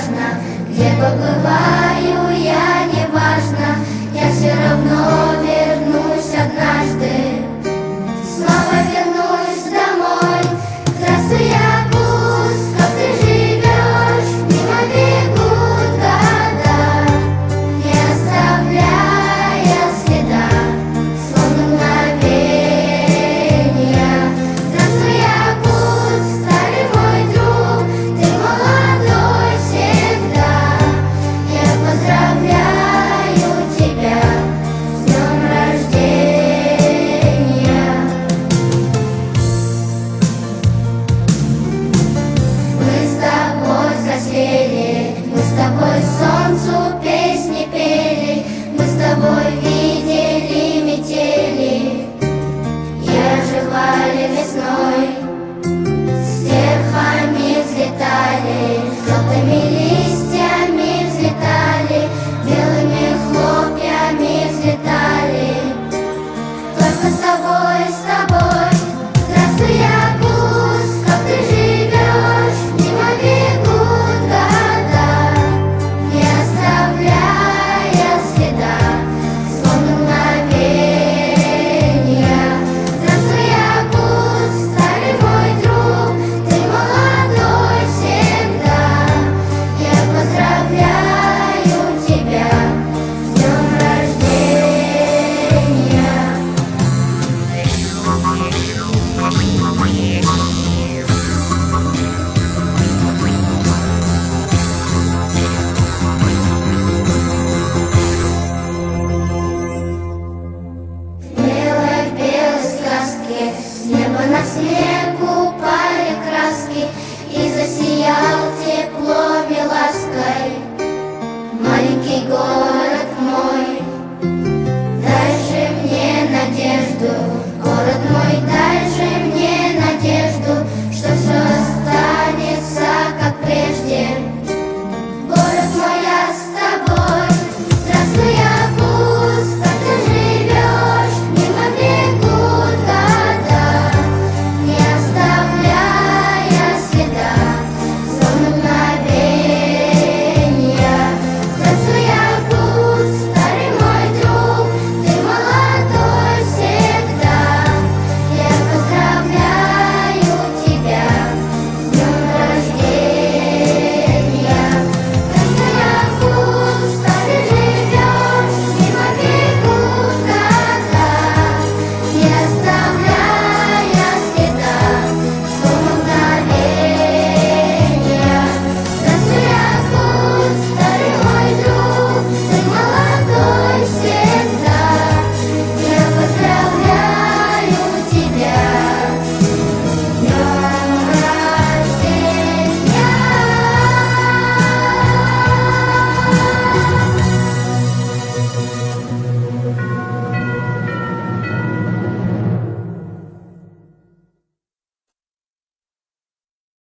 важно, где побываю я, неважно, я все равно вернусь однажды. Снова вернусь домой. Здравствуй, Якутск, как ты живешь? Мимо бегут года, не оставляя следа, словно мгновения. Здравствуй, Якутск, старый мой друг, ты молодой всегда. Я поздравляю тебя с днем рождения. Мы с тобой взрослели, мы с тобой солнцу песни пели, мы с тобой видели метели и оживали весной. С терхами взлетали желтыми